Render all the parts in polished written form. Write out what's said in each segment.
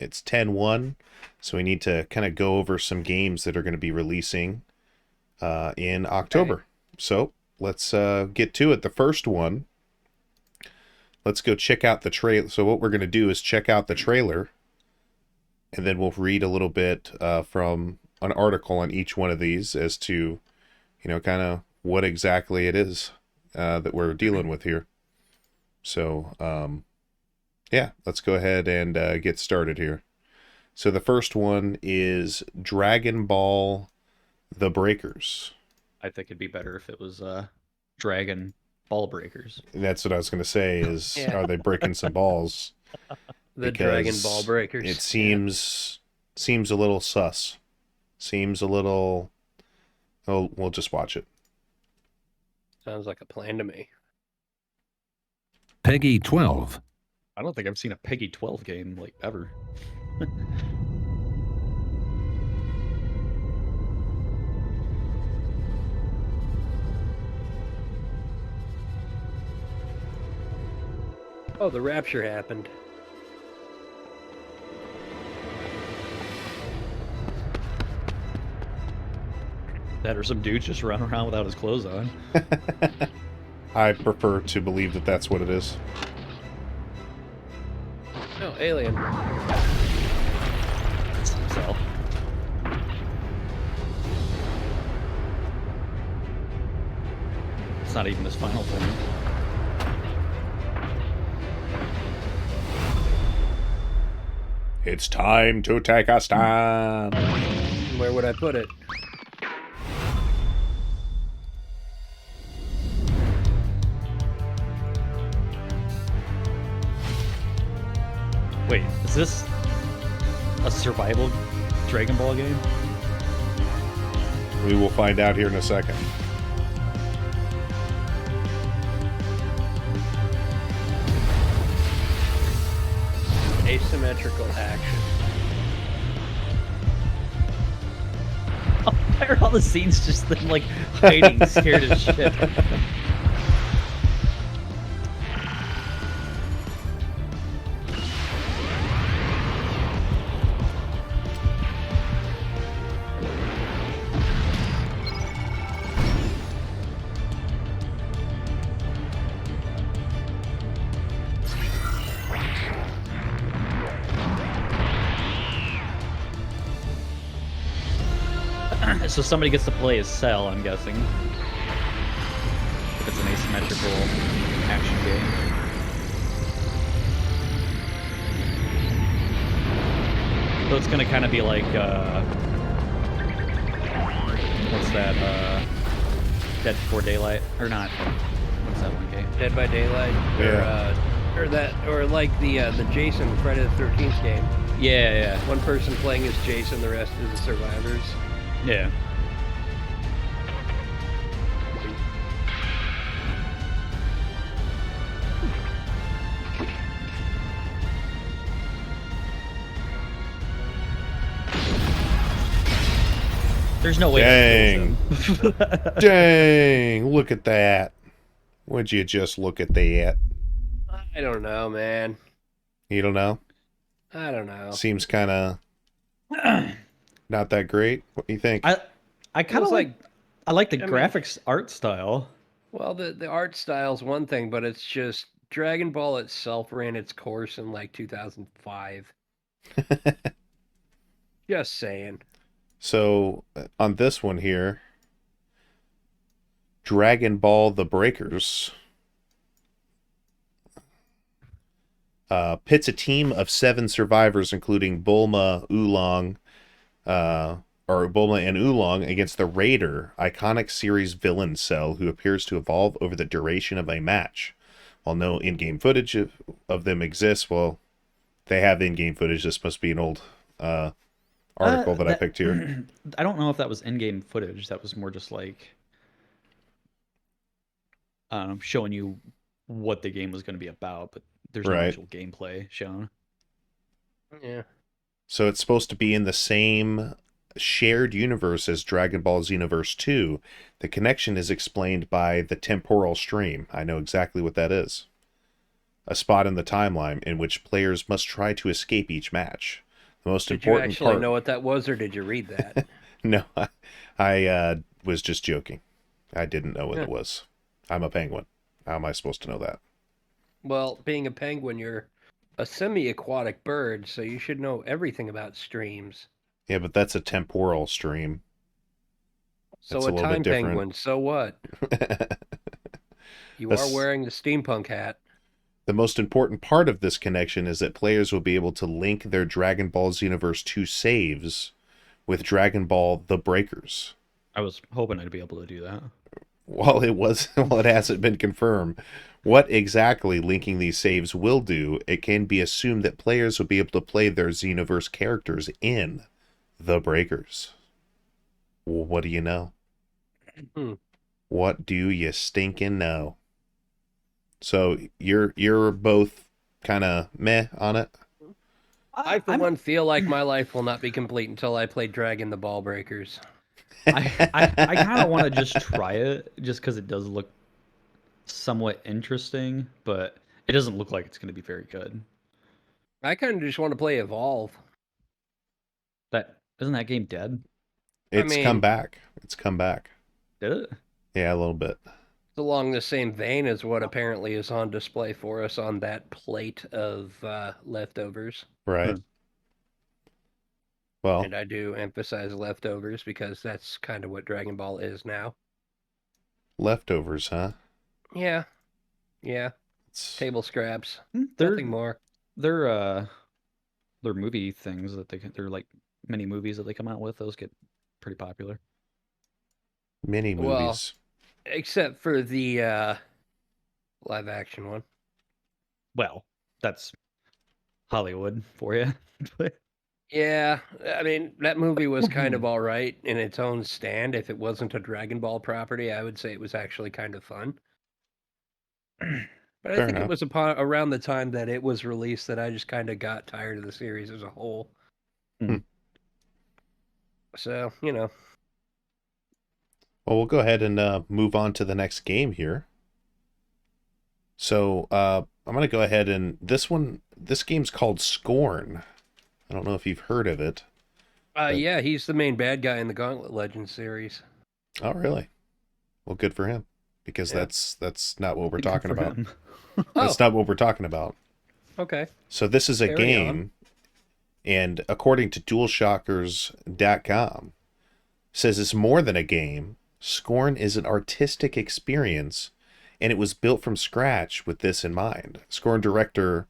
It's 10-1, so we need to kind of go over some games that are going to be releasing in Okay. October. So let's get to it. The first one, let's go check out the trailer. So what we're going to do is check out the trailer, and then we'll read a little bit from an article on each one of these as to, kind of what exactly it is that we're dealing with here. So, yeah, let's go ahead and get started here. So the first one is Dragon Ball The Breakers. I think it'd be better if it was Dragon Ball Breakers. And that's what I was going to say is, Yeah. are they breaking some balls? The Dragon Ball Because Breakers. it seems a little sus. Seems a little... Oh, we'll just watch it. Sounds like a plan to me. Peggy 12. I don't think I've seen a Peggy 12 game like ever. Oh, the rapture happened. That or some dude just running around without his clothes on. I prefer to believe that that's what it is. No, alien. So it's not even his final form. It's time to take a stand. Where would I put it? Wait, is this a survival Dragon Ball game? We will find out here in a second. Asymmetrical action. Why are all the scenes just them like hiding, scared as shit? So somebody gets to play as Cell, I'm guessing. If it's an asymmetrical action game. So it's gonna kind of be like, what's that, Dead Before Daylight? Or not. What's that one game? Dead by Daylight. Yeah. Or like the Jason Friday the 13th game. Yeah, One person playing as Jason, the rest is the survivors. yeah. There's no way. Dang. Dang. Look at that. Would you just look at that? I don't know, man. You don't know? I don't know. Seems kind of not that great. What do you think? I kind of Feels like. I like the I mean- graphics art style. Well, the art style's one thing, but it's just Dragon Ball itself ran its course in like 2005. Just saying. So, on this one here, Dragon Ball The Breakers pits a team of 7 survivors, including Bulma and Oolong, against the Raider, iconic series villain Cell, who appears to evolve over the duration of a match. While no in-game footage of them exists, well, they have in-game footage. This must be an old article that I picked here. I don't know if that was in-game footage. That was more just like showing you what the game was going to be about, but there's no Right. actual gameplay shown. Yeah. So it's supposed to be in the same shared universe as Dragon Ball Xenoverse 2. The connection is explained by the temporal stream. I know exactly what that is. A spot in the timeline in which players must try to escape each match. Most Did you important actually part. know what that was, or did you read that? No, I was just joking. I didn't know what Yeah. it was. I'm a penguin. How am I supposed to know that? Well, being a penguin, you're a semi-aquatic bird, so you should know everything about streams. Yeah, but that's a temporal stream. That's So a a little bit time different. penguin, so what? You are That's, wearing the steampunk hat. the most important part of this connection is that players will be able to link their Dragon Ball Xenoverse 2 saves with Dragon Ball The Breakers. I was hoping I'd be able to do that. While it hasn't been confirmed what exactly linking these saves will do, it can be assumed that players will be able to play their Xenoverse characters in The Breakers. Well, what do you know? Hmm. What do you stinking know? So you're both kind of meh on it. I, for I'm- one, feel like my life will not be complete until I play Dragon the Ball Breakers. I kind of want to just try it, just because it does look somewhat interesting, but it doesn't look like it's going to be very good. I kind of just want to play Evolve. That isn't that game dead? It's come mean- back. It's come back. Did it? Yeah, a little bit. It's along the same vein as what apparently is on display for us on that plate of leftovers. Right. Hmm. Well, And I do emphasize leftovers because that's kind of what Dragon Ball is now. leftovers, huh? Yeah. Yeah. It's, Table scraps. They're Nothing more. they're movie things that they're like mini movies that they come out with. Those get pretty popular. mini Well, movies. Except for the live action one. Well, that's Hollywood for you. Yeah, I mean, that movie was kind of all right in its own stand. If it wasn't a Dragon Ball property, I would say it was actually kind of fun. But I Fair think enough. it was around the time that it was released that I just kind of got tired of the series as a whole. Hmm. So, Well, we'll go ahead and move on to the next game here. So I'm going to go ahead and this game's called Scorn. I don't know if you've heard of it. yeah, he's the main bad guy in the Gauntlet Legends series. Oh, really? Well, good for him, because Yeah. that's not what we're Good talking for about. him. That's not what we're talking about. Okay. So this is a Carry game, and according to DualShockers.com, says it's more than a game. Scorn is an artistic experience, and it was built from scratch with this in mind. Scorn director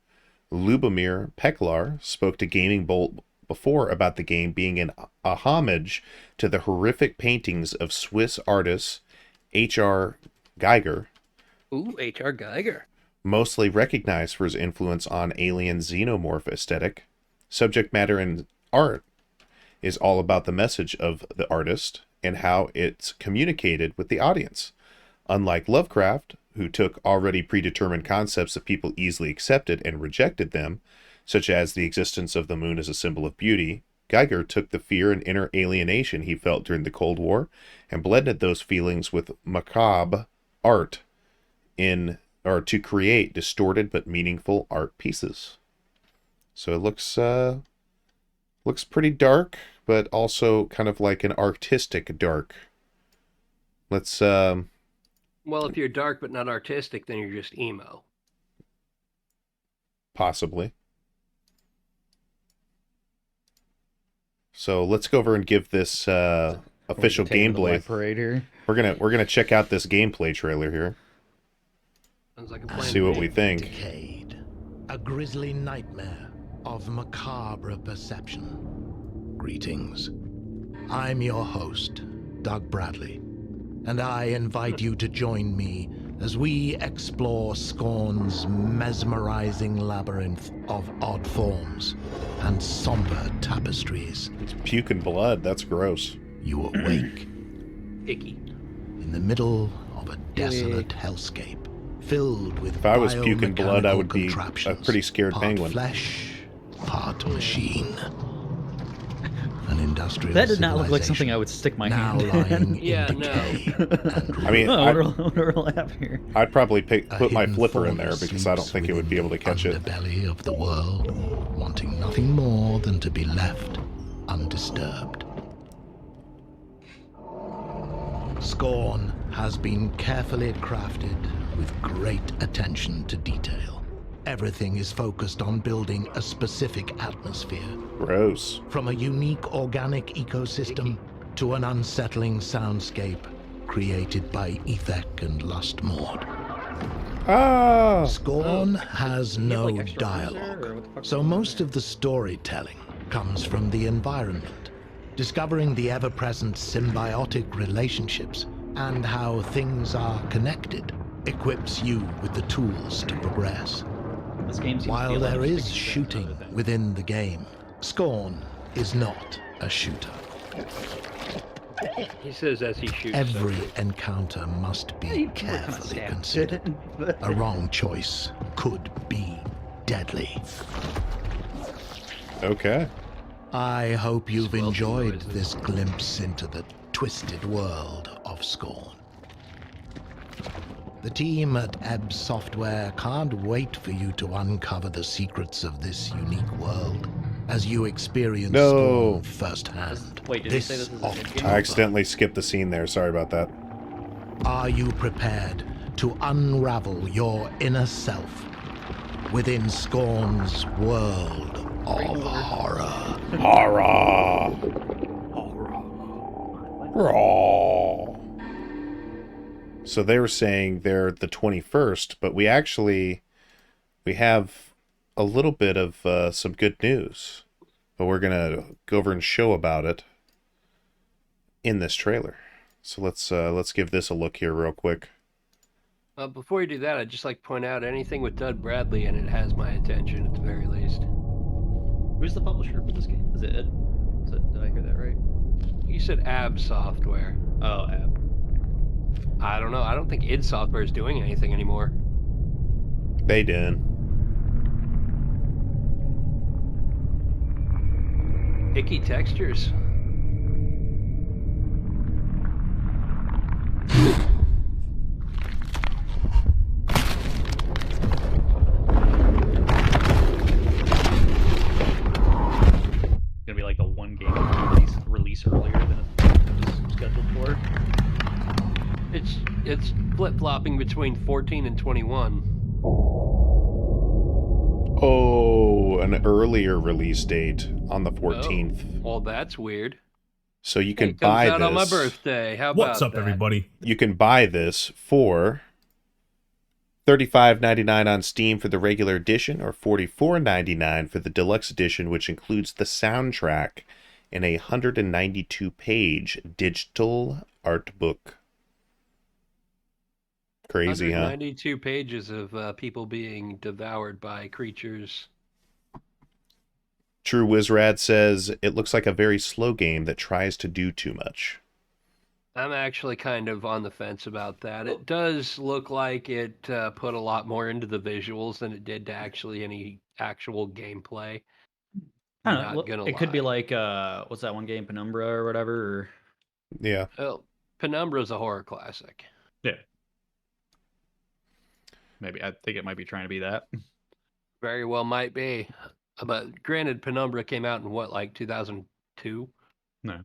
Lubomir Peklar spoke to Gaming Bolt before about the game being a homage to the horrific paintings of Swiss artist H.R. Geiger, Ooh, H.R. Geiger. mostly recognized for his influence on alien xenomorph aesthetic. Subject matter and art is all about the message of the artist and how it's communicated with the audience. Unlike Lovecraft, who took already predetermined concepts that people easily accepted and rejected them, such as the existence of the moon as a symbol of beauty, Geiger took the fear and inner alienation he felt during the Cold War and blended those feelings with macabre art to create distorted but meaningful art pieces. So it looks pretty dark, but also kind of like an artistic dark. Let's Well, if you're dark but not artistic, then you're just emo. possibly. So let's go over and give this official Take it to the gameplay. white parade here. We're gonna check out this gameplay trailer here. Sounds like a plan. See to what me. we think. Decade, a grisly nightmare of macabre perception. Greetings. I'm your host, Doug Bradley, and I invite you to join me as we explore Scorn's mesmerizing labyrinth of odd forms and somber tapestries. It's puke and blood. That's gross. You awake Icky. in the middle of a desolate hellscape filled with If I was puke and blood, I would be a contraptions, pretty scared part penguin. Flesh, part machine. An industrial That did not look like something civilization I would stick my now hand in. lying Yeah, in no. decay and I mean, Oh, I, what will happen here? I'd probably A put my hidden flipper in there force because I don't sleeps think it would be able to within catch the it. underbelly of the world, wanting wanting nothing more than to be left undisturbed. Scorn has been carefully crafted with great attention to detail. Everything is focused on building a specific atmosphere, Gross. from a unique organic ecosystem to an unsettling soundscape created by Ethek and Lustmord. Ah! Scorn has Do you have, no like, extra rooms there, or dialogue, what the fuck so is going on most there? of the storytelling comes from the environment, discovering the ever-present symbiotic relationships and how things are connected equips you with the tools to progress. This game seems to be While a lot there of is sticky strings shooting other than- within the game, Scorn is not a shooter. He says as he shoots. Every something. encounter must Yeah, be you were kinda carefully stabbed. considered. A wrong choice could be deadly. Okay. I hope you've Squelching enjoyed noises. this glimpse into the twisted world of Scorn. The team at Ebb Software can't wait for you to uncover the secrets of this unique world as you experience No. Scorn firsthand. Wait, did he say this is a mid-game? October. I accidentally skipped the scene there. Sorry about that. Are you prepared to unravel your inner self within Scorn's world of horror? Horror. Raw. So they were saying they're the 21st, but we have a little bit of some good news. But we're gonna go over and show about it in this trailer. So let's give this a look here real quick. Before you do that, I'd just like to point out anything with Doug Bradley and it has my attention at the very least. Who's the publisher for this game? Is it id? Did I hear that right? You said Ab Software. Oh, Ab. I don't know. I don't think id Software is doing anything anymore. They did. Icky textures. Gonna be like a one game release earlier than it was scheduled for. It's flip-flopping between 14 and 21. Oh, an earlier release date on the 14th. Well, that's weird. So you Hey, can it comes buy out on my this. birthday. How about What's up, that? everybody? You can buy this for $35.99 on Steam for the regular edition, or $44.99 for the deluxe edition, which includes the soundtrack and a 192-page digital art book. Crazy, huh? 192 pages of people being devoured by creatures. True Wizrad says it looks like a very slow game that tries to do too much. I'm actually kind of on the fence about that. It does look like it put a lot more into the visuals than it did to actually any actual gameplay. I don't Not know. gonna It could be lie. like what's that one game, Penumbra or whatever? Or... Yeah. Well, Penumbra's a horror classic. Yeah. Maybe I think it might be trying to be that. Very well might be. But granted, Penumbra came out in what, like 2002? No.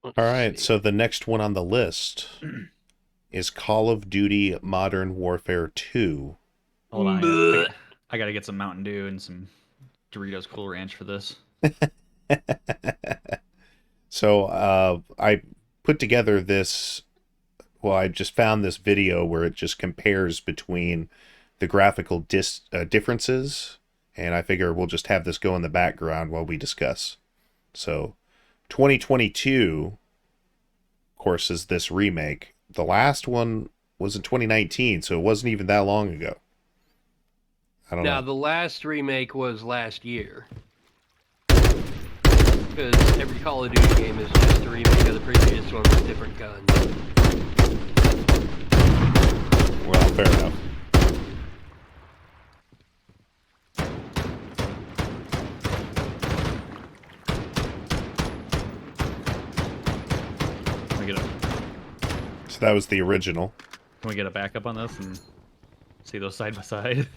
All right, so the next one on the list is Call of Duty Modern Warfare 2. Hold on. I gotta get some Mountain Dew and some Doritos Cool Ranch for this. So I put together this, well, I just found this video where it just compares between the graphical differences, and I figure we'll just have this go in the background while we discuss. So 2022, of course, is this remake. The last one was in 2019, so it wasn't even that long ago. I don't Now, know. the last remake was last year. Because every Call of Duty game is just a remake of the previous one with different guns. Well, fair enough. Can we get a So that was the original. Can we get a backup on this and see those side by side?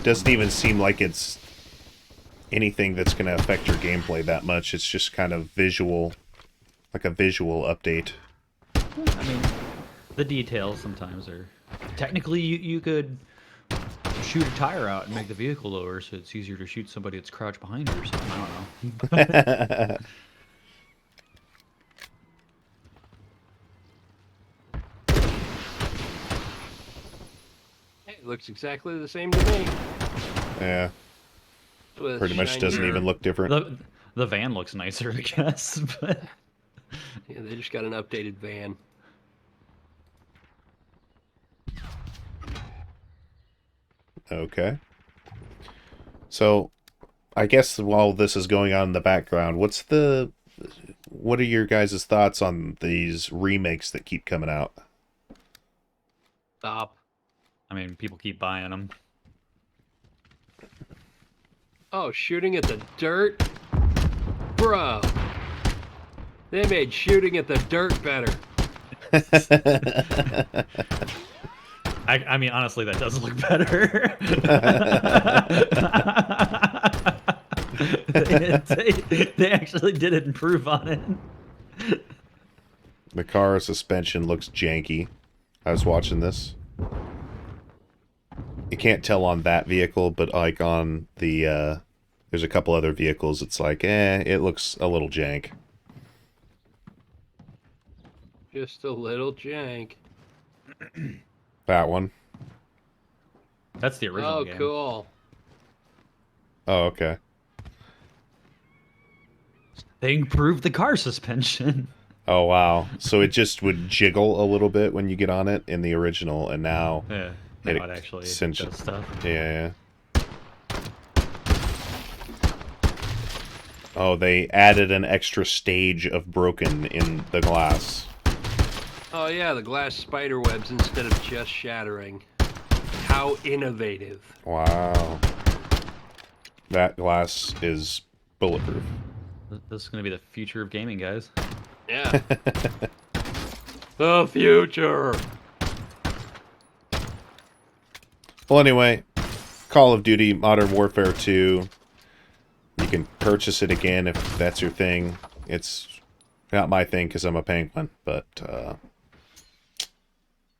doesn't even seem like it's anything that's going to affect your gameplay that much. It's just kind of visual, like a visual update. I mean, the details sometimes are... Technically, you could shoot a tire out and make the vehicle lower, so it's easier to shoot somebody that's crouched behind you or something. I don't know. Hey, it looks exactly the same to me. Yeah, With pretty much doesn't shinier- even look different. The van looks nicer, I guess, but... Yeah, they just got an updated van. Okay. So, I guess while this is going on in the background, what are your guys' thoughts on these remakes that keep coming out? Stop. I mean, people keep buying them. Oh, shooting at the dirt? Bro. They made shooting at the dirt better. I mean, honestly, that does look better. they actually did improve on it. The car suspension looks janky. I was watching this. You can't tell on that vehicle, but like on the, there's a couple other vehicles, it's like, it looks a little jank. Just a little jank. That one. That's the original Oh, game. cool. Oh, okay. They improved the car suspension. Oh, wow. So it just would jiggle a little bit when you get on it in the original, and now... Yeah, now it actually does stuff. Yeah. Oh, they added an extra stage of broken in the glass. Oh yeah, the glass spider webs instead of just shattering. How innovative. Wow. That glass is bulletproof. This is going to be the future of gaming, guys. Yeah. The future. Well, anyway, Call of Duty Modern Warfare 2. You can purchase it again if that's your thing. It's not my thing because I'm a penguin, but...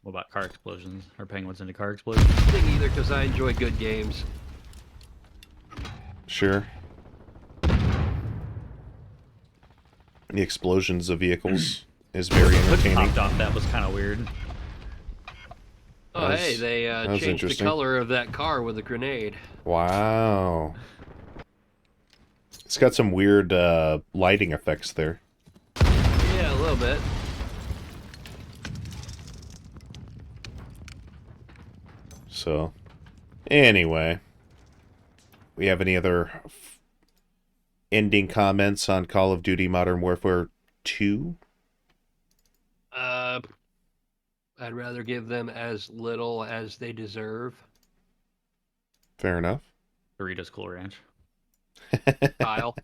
What about car explosions? Are penguins into car explosions? I think either because I enjoy good games. Sure. The explosions of vehicles is very Hood entertaining. popped off. That was kind of weird. Oh That hey, was- they that was changed the interesting. color of that car with a grenade. Wow. It's got some weird lighting effects there. Yeah, a little bit. So, anyway. We have any other ending comments on Call of Duty Modern Warfare 2? I'd rather give them as little as they deserve. Fair enough. Doritos Cool Ranch. Kyle.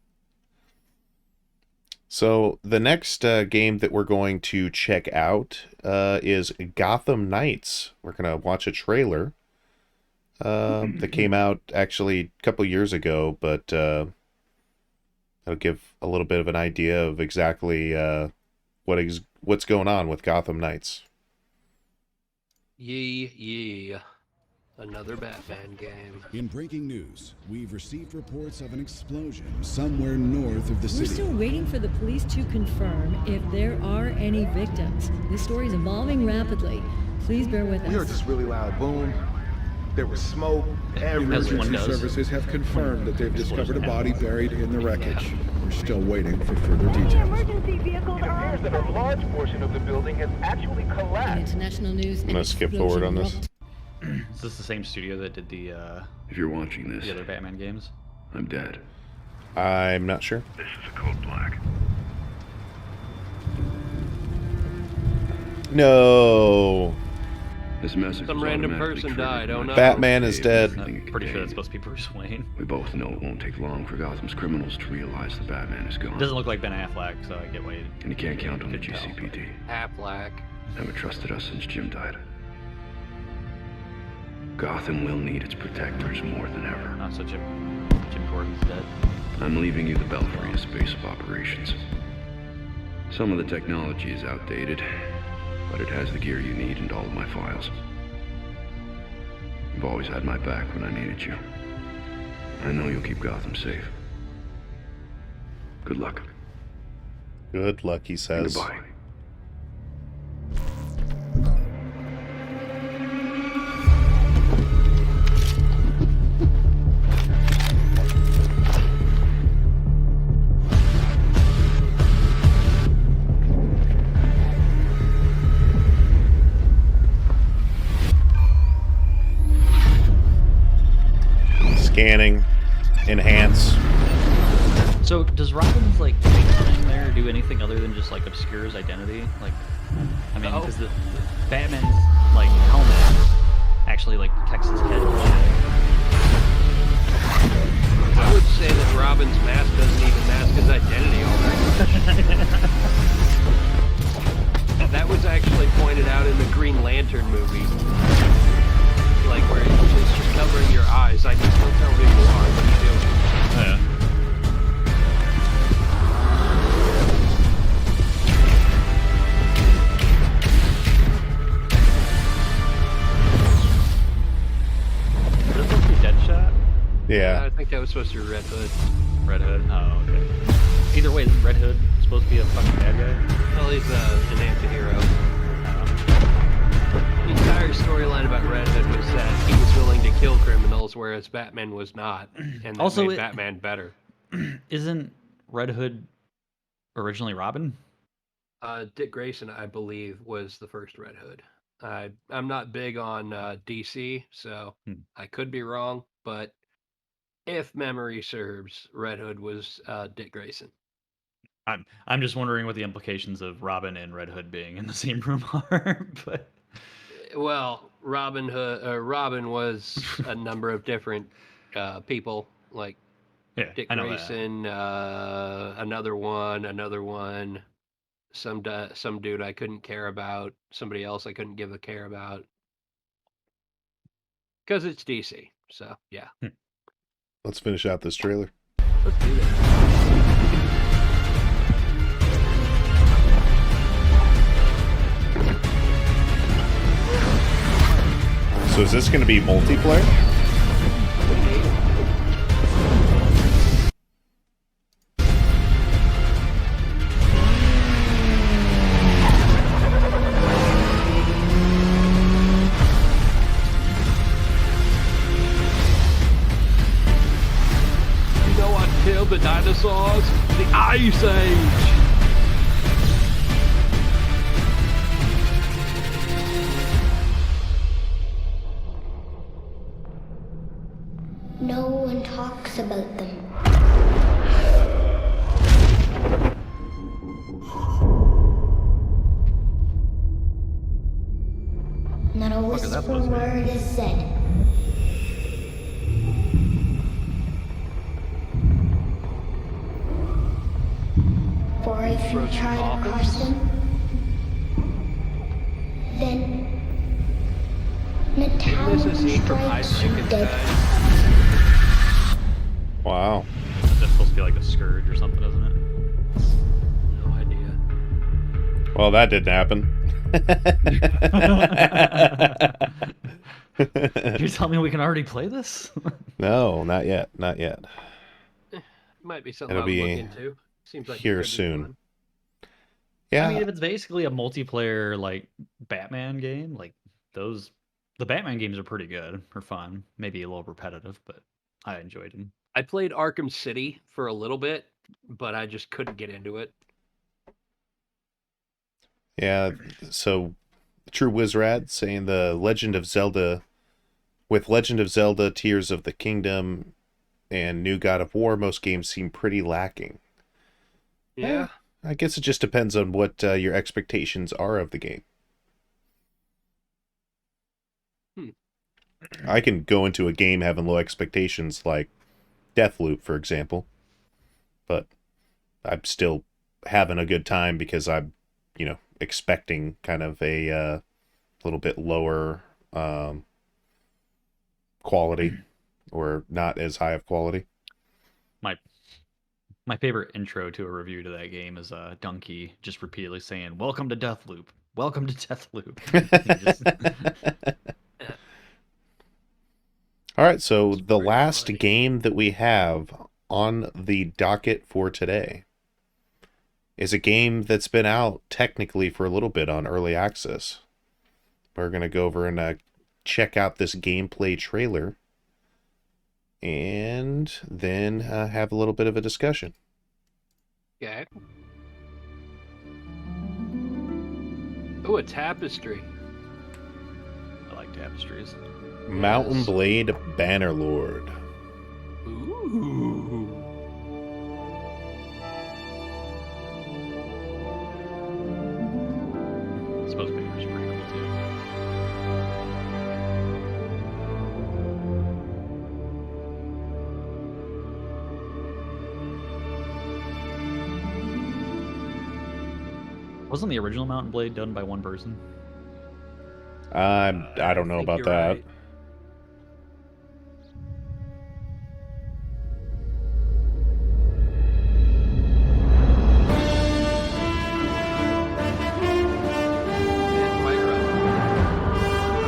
So, the next game that we're going to check out is Gotham Knights. We're going to watch a trailer that came out actually a couple years ago, but that'll give a little bit of an idea of exactly what's going on with Gotham Knights. Yee. Another Batman game. In breaking news, we've received reports of an explosion somewhere north of the We're city. still waiting for the police to confirm if there are any victims. This story is evolving rapidly. Please bear with We heard us. this really loud boom. There was smoke. As Everywhere. one Emergency does. services have confirmed that they've discovered a body buried in the wreckage. We're still waiting for further details. Emergency vehicles It are appears that a large portion of the building has actually In collapsed. international news, I'm gonna skip forward on this. Is this the same studio that did the If you're watching this, other Batman games? I'm dead. I'm not sure. This is a code black. No. This message Some was random automatically person triggered died, oh when I no. Batman is saved dead. everything I'm it pretty sure that's contained. supposed to be Bruce Wayne. We both know it won't take long for Gotham's criminals to realize the Batman is gone. It doesn't look like Ben Affleck, so I get why you... And you can't count on the couldn't tell. GCPD. Half black. Never trusted us since Jim died. Gotham will need its protectors more than ever. Not so Jim Gordon's dead. I'm leaving you the Belfry as base of operations. Some of the technology is outdated, but it has the gear you need and all of my files. You've always had my back when I needed you. I know you'll keep Gotham safe. Good luck. Good luck, he says. Goodbye. Scanning. Enhance. So does Robin's like thing there do anything other than just like obscure his identity? Like, I mean, because the Batman's like helmet actually like protects his head. I would say that Robin's mask doesn't even mask his identity all that much. That was actually pointed out in the Green Lantern movie. Like where it's just covering your eyes. I can still tell who you are, but you do. Yeah. But it's supposed to be Deadshot? Yeah. I think that was supposed to be Red Hood. Red Hood? Oh, okay. Either way, isn't Red Hood supposed to be a fucking bad guy? Well, he's an anti-hero. The entire storyline about Red Hood was that he was willing to kill criminals, whereas Batman was not, and that Also, made Batman better. Isn't Red Hood originally Robin? Dick Grayson, I believe, was the first Red Hood. I'm not big on DC, so I could be wrong, but if memory serves, Red Hood was Dick Grayson. I'm just wondering what the implications of Robin and Red Hood being in the same room are, but Well, Robin was a number of different people, like yeah, Dick I know Grayson, another one, some dude I couldn't care about, somebody else I couldn't give a care about, because it's DC. So yeah, Let's finish out this trailer. let's do that. So is this going to be multiplayer? You know what killed the dinosaurs? The Ice Age! No one talks about them. Not a whisper word is said. For if you try to cross them, then Natal This is a scene from Ice strikes you Age dead. Wow. that's supposed to be like a scourge or something, isn't it? No idea. Well, that didn't happen. You're telling me we can already play this? No, not yet. Not yet. Might be something It'll I would look be into. Seems like it here could be soon. fun. Yeah. I mean, if it's basically a multiplayer like Batman game, like the Batman games are pretty good or fun. Maybe a little repetitive, but I enjoyed them. I played Arkham City for a little bit, but I just couldn't get into it. Yeah, so True Wizrad saying the Legend of Zelda, with Legend of Zelda, Tears of the Kingdom, and New God of War, most games seem pretty lacking. Yeah. I guess it just depends on what your expectations are of the game. I can go into a game having low expectations, like Deathloop, for example, but I'm still having a good time because I'm, expecting kind of a little bit lower quality or not as high of quality. My favorite intro to a review to that game is Donkey just repeatedly saying, "Welcome to Deathloop. Welcome to Deathloop." All right, so It's the pretty last funny. game that we have on the docket for today is a game that's been out technically for a little bit on early access. We're going to go over and check out this gameplay trailer and then have a little bit of a discussion. Okay. Oh, a tapestry. I like tapestries. Mountain Blade Bannerlord. Ooh. It's supposed to be pretty cool too. Wasn't the original Mountain Blade done by one person? I don't know think about you're that. right. Yeah, quite right.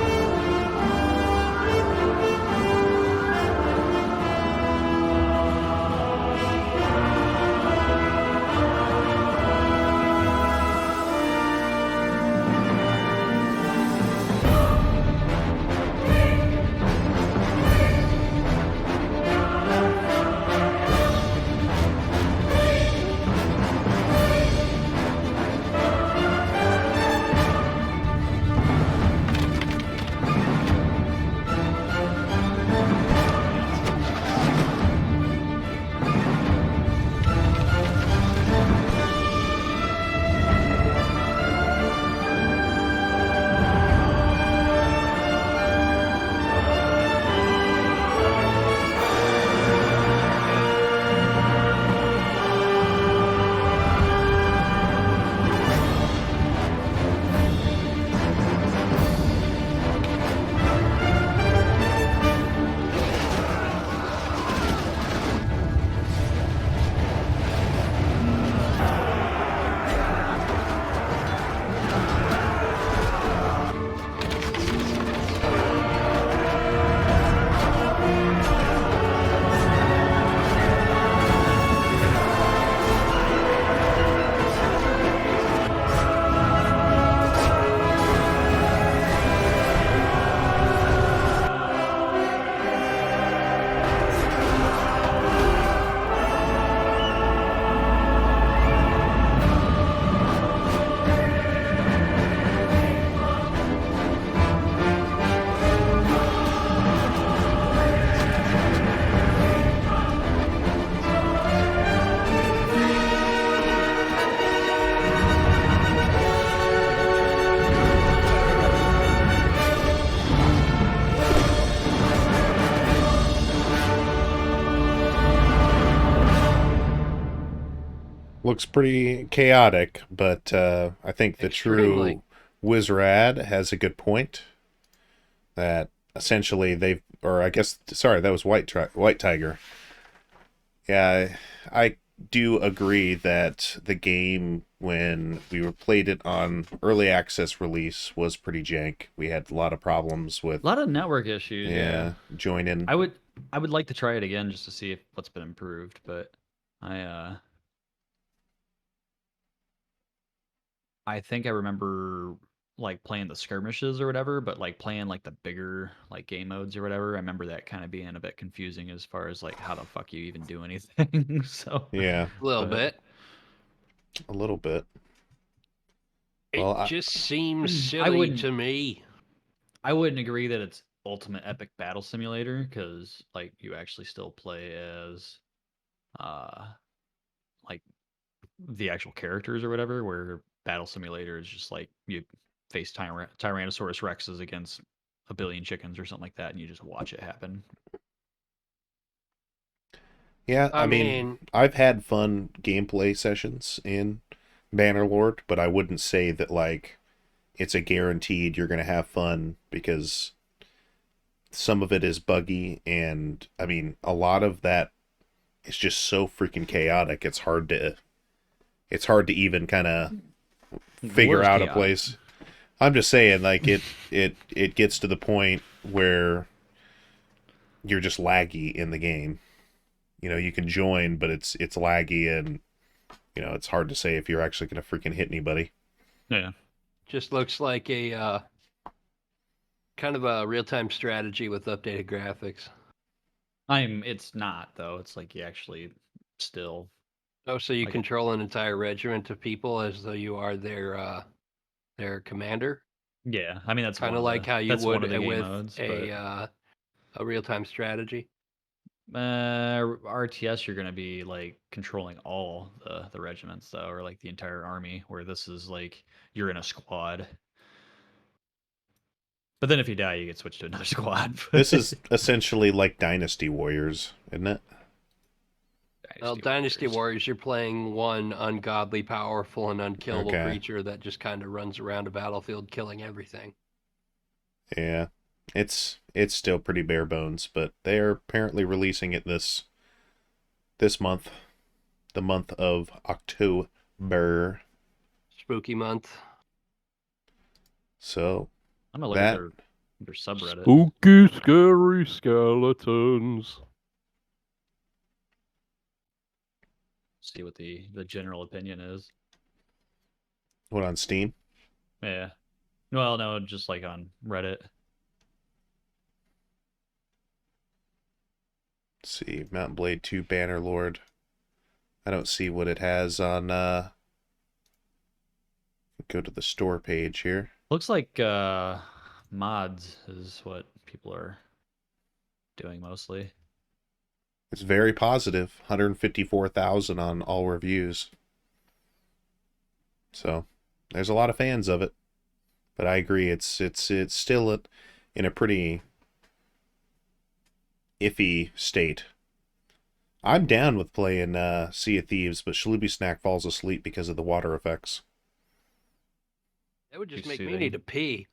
Looks pretty chaotic, but I think the Extremely. true Wizrad has a good point. That essentially they've, or I guess, sorry, that was White Tiger. Yeah, I do agree that the game, when we played it on early access release, was pretty jank. We had a lot of problems with, A lot of network issues. Yeah. joining. I would like to try it again just to see if what's been improved, but I think I remember like playing the skirmishes or whatever, but like playing like the bigger like game modes or whatever. I remember that kind of being a bit confusing as far as like how the fuck you even do anything. So Yeah, A little but- bit. a little bit. It Well, just seems I silly wouldn't- to me. I wouldn't agree that it's ultimate epic battle simulator because like you actually still play as like the actual characters or whatever, where battle simulator is just like you face Tyrannosaurus Rexes against a billion chickens or something like that, and you just watch it happen. yeah, I I mean, mean, I've had fun gameplay sessions in Bannerlord, but I wouldn't say that like it's a guaranteed you're going to have fun, because some of it is buggy, and I mean, a lot of that is just so freaking chaotic. It's hard to even kind of figure War's out a chaotic. place. I'm just saying, like it gets to the point where you're just laggy in the game. You know, you can join, but it's laggy, and you know, it's hard to say if you're actually going to freaking hit anybody. Yeah. Just looks like a kind of a real-time strategy with updated graphics. It's not though. It's like you actually still. Oh, so you Like- control an entire regiment of people as though you are their commander? Yeah, I mean that's Kind one of of like the, how you that's would one of the game with modes. a real-time strategy. RTS, you're gonna be like controlling all the regiments though, or like the entire army. Where this is like you're in a squad. But then if you die, you get switched to another squad. This is essentially like Dynasty Warriors, isn't it? Well, Dynasty Warriors, you're playing one ungodly, powerful, and unkillable Okay. creature that just kind of runs around a battlefield killing everything. Yeah, it's still pretty bare bones, but they're apparently releasing it this month, the month of October. Spooky month. So I'm gonna look that at their subreddit. Spooky, scary skeletons. See what the general opinion is. what on Steam? Yeah. Well, no, just like on Reddit. Let's see, Mountain Blade 2 Bannerlord. I don't see what it has on. Go to the store page here. Looks like mods is what people are doing mostly. It's very positive, 154,000 on all reviews. So, there's a lot of fans of it. But I agree, it's still in a pretty iffy state. I'm down with playing Sea of Thieves, but Shaloobie Snack falls asleep because of the water effects. That would just Too make me soothing. need to pee.